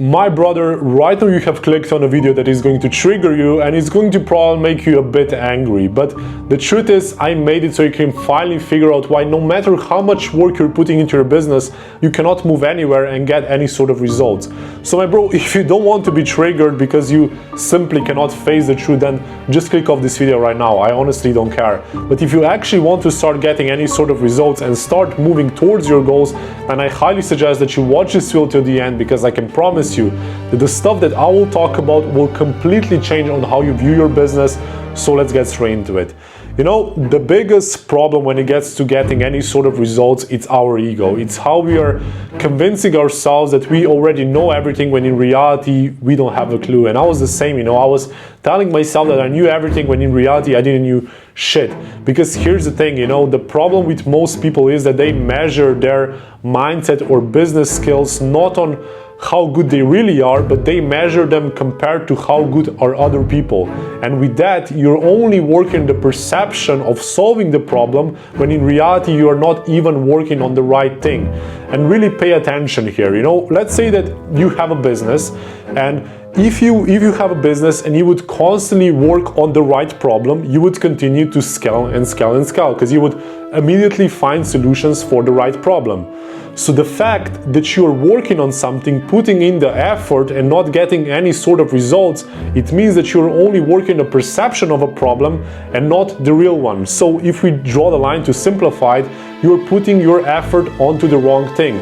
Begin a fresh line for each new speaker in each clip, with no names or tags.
My brother, right now you have clicked on a video that is going to trigger you and it's going to probably make you a bit angry. But the truth is, I made it so you can finally figure out why no matter how much work you're putting into your business, you cannot move anywhere and get any sort of results. So my bro, if you don't want to be triggered because you simply cannot face the truth, then just click off this video right now. I honestly don't care. But if you actually want to start getting any sort of results and start moving towards your goals, then I highly suggest that you watch this video till the end, because I can promise you that the stuff that I will talk about will completely change on how you view your business. So let's get straight into it. You know, the biggest problem when it gets to getting any sort of results, it's our ego. It's how we are convincing ourselves that we already know everything, when in reality we don't have a clue. And I was the same, you know, I was telling myself that I knew everything when in reality I didn't know shit. Because here's the thing, you know, the problem with most people is that they measure their mindset or business skills not on how good they really are, but they measure them compared to how good are other people. And with that, you're only working the perception of solving the problem, when in reality you are not even working on the right thing. And really pay attention here. You know, let's say that you have a business, and if you have a business and you would constantly work on the right problem, you would continue to scale and scale and scale, because you would immediately find solutions for the right problem. So the fact that you're working on something, putting in the effort and not getting any sort of results, it means that you're only working a perception of a problem and not the real one. So if we draw the line to simplify it, you're putting your effort onto the wrong thing.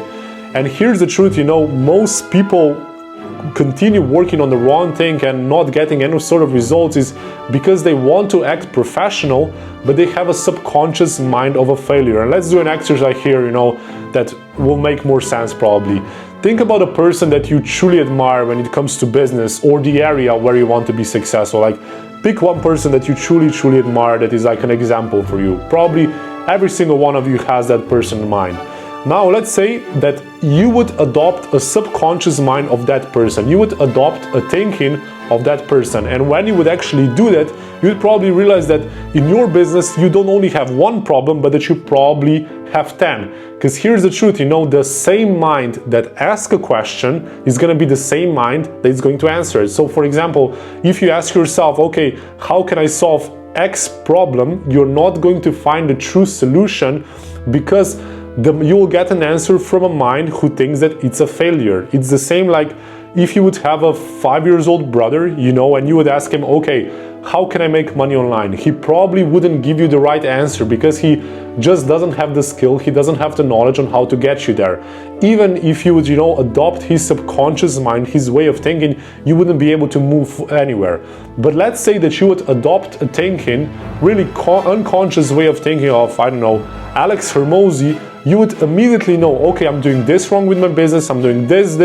And here's the truth, you know, most people continue working on the wrong thing and not getting any sort of results is because they want to act professional, but they have a subconscious mind of a failure. And let's do an exercise here, you know, that will make more sense probably. Think about a person that you truly admire when it comes to business or the area where you want to be successful. Like, pick one person that you truly admire that is like an example for you. Probably every single one of you has that person in mind. Now let's say that you would adopt a subconscious mind of that person. You would adopt a thinking of that person. And when you would actually do that, you would probably realize that in your business you don't only have one problem, but that you probably have 10. Because here's the truth, you know, the same mind that asks a question is going to be the same mind that is going to answer it. So for example, if you ask yourself, okay, how can I solve X problem? You're not going to find the true solution, because you will get an answer from a mind who thinks that it's a failure. It's the same like if you would have a 5-year-old brother, you know, and you would ask him, okay, how can I make money online? He probably wouldn't give you the right answer, because he just doesn't have the skill, he doesn't have the knowledge on how to get you there. Even if you would, you know, adopt his subconscious mind, his way of thinking, you wouldn't be able to move anywhere. But let's say that you would adopt a thinking, really unconscious way of thinking of, I don't know, Alex Hermosi. You would immediately know, okay, I'm doing this wrong with my business, I'm doing this,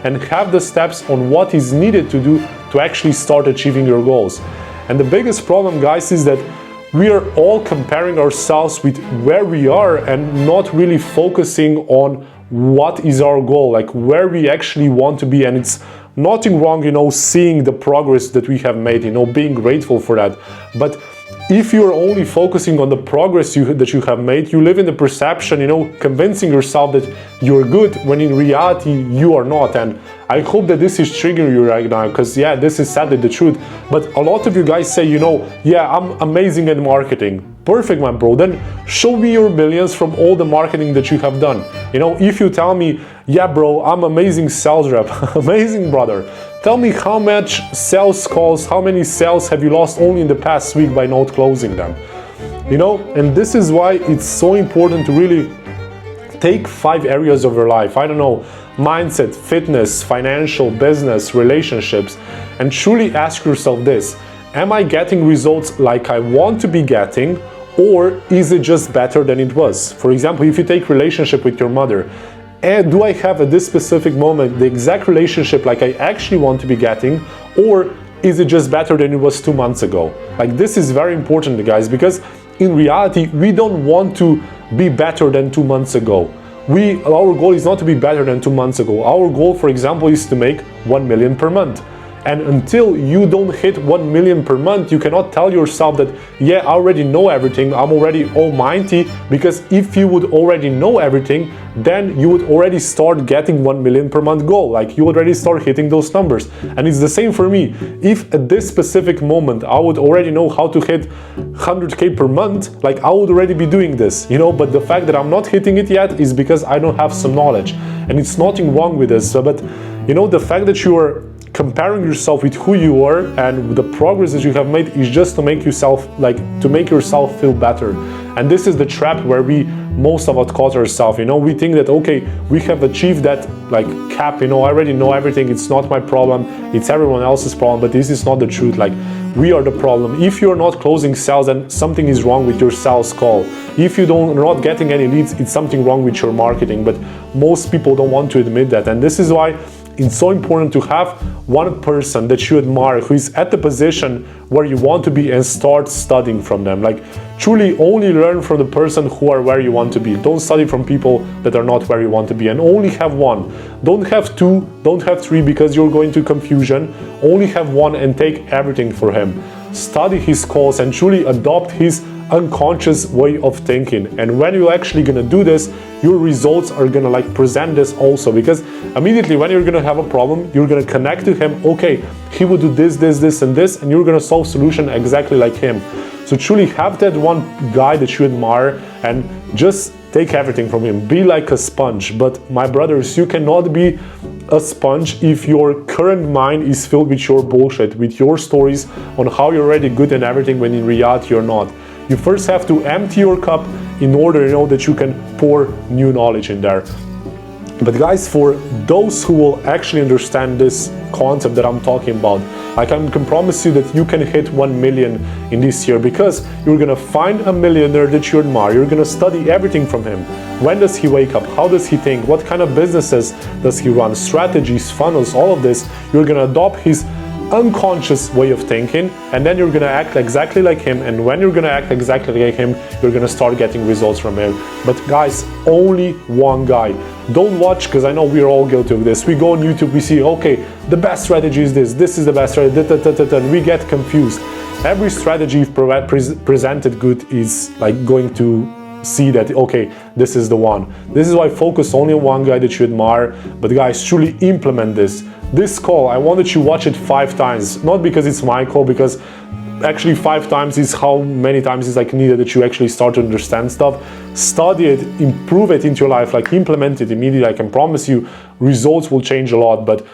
and have the steps on what is needed to do to actually start achieving your goals. And the biggest problem, guys, is that we are all comparing ourselves with where we are and not really focusing on what is our goal, like where we actually want to be. And it's nothing wrong, you know, seeing the progress that we have made, you know, being grateful for that. But if you're only focusing on the progress that you have made, you live in the perception, you know, convincing yourself that you're good, when in reality you are not. And I hope that this is triggering you right now, because yeah, this is sadly the truth. But a lot of you guys say, you know, yeah, I'm amazing at marketing. Perfect, my bro. Then show me your millions from all the marketing that you have done. You know, if you tell me, yeah, bro, I'm amazing sales rep, amazing brother. Tell me how much sales calls, how many sales have you lost only in the past week by not closing them? You know, and this is why it's so important to really take 5 areas of your life. I don't know, mindset, fitness, financial, business, relationships, and truly ask yourself this: am I getting results like I want to be getting, or is it just better than it was? For example, if you take relationship with your mother, and do I have at this specific moment the exact relationship like I actually want to be getting, or is it just better than it was 2 months ago? Like, this is very important, guys, because in reality we don't want to be better than 2 months ago. Our goal is not to be better than 2 months ago. Our goal, for example, is to make 1 million per month. And until you don't hit 1 million per month, you cannot tell yourself that, yeah, I already know everything, I'm already almighty, because if you would already know everything, then you would already start getting 1 million per month goal. Like, you already start hitting those numbers. And it's the same for me. If at this specific moment I would already know how to hit 100K per month, like, I would already be doing this, you know. But the fact that I'm not hitting it yet is because I don't have some knowledge, and it's nothing wrong with this. But you know, the fact that you are comparing yourself with who you are and the progress that you have made is just to make yourself, like, to make yourself feel better. And this is the trap where we most of us caught ourselves. You know, we think that, okay, we have achieved that, like, cap, you know, I already know everything, it's not my problem, it's everyone else's problem. But this is not the truth. Like, we are the problem. If you're not closing sales, then something is wrong with your sales call. If you are not getting any leads, it's something wrong with your marketing. But most people don't want to admit that. And this is why it's so important to have one person that you admire who is at the position where you want to be, and start studying from them. Like, truly only learn from the person who are where you want to be. Don't study from people that are not where you want to be, and only have one. Don't have two, don't have three, because you're going to confusion. Only have one and take everything for him. Study his calls and truly adopt his unconscious way of thinking. And when you're actually gonna do this, your results are gonna, like, present this also, because immediately when you're gonna have a problem, you're gonna connect to him. Okay, he would do this, this, this, and this, and you're gonna solve solution exactly like him. So truly have that one guy that you admire and just take everything from him. Be like a sponge. But my brothers, you cannot be a sponge if your current mind is filled with your bullshit, with your stories on how you're already good and everything, when in reality you're not. You first have to empty your cup in order, you know, that you can pour new knowledge in there. But guys, for those who will actually understand this concept that I'm talking about, I can promise you that you can hit 1 million in this year, because you're gonna find a millionaire that you admire. You're gonna study everything from him. When does he wake up? How does he think? What kind of businesses does he run? Strategies, funnels, all of this. You're gonna adopt his unconscious way of thinking, and then you're gonna act exactly like him. And when you're gonna act exactly like him, you're gonna start getting results from him. But guys, only one guy. Don't watch, because I know we're all guilty of this. We go on YouTube, we see, okay, the best strategy is this is the best strategy, and we get confused. Every strategy if presented good is like going to see that, okay, this is the one. This is why focus only on one guy that you admire. But guys, truly implement this. This call, I want that you watch it 5 times, not because it's my call, because actually 5 times is how many times is like needed that you actually start to understand stuff. Study it, improve it into your life, like implement it immediately. I can promise you results will change a lot. But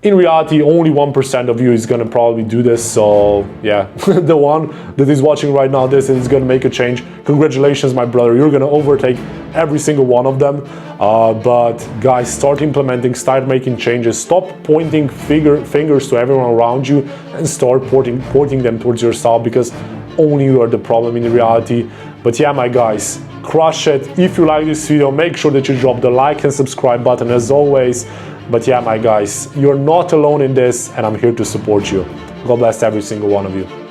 in reality, only 1% of you is gonna probably do this. So yeah, the one that is watching right now, this is gonna make a change. Congratulations, my brother. You're gonna overtake every single one of them. But guys, start implementing, start making changes. Stop pointing fingers to everyone around you and start pointing them towards yourself, because only you are the problem in reality. But yeah, my guys, crush it. If you like this video, make sure that you drop the like and subscribe button as always. But yeah, my guys, you're not alone in this, and I'm here to support you. God bless every single one of you.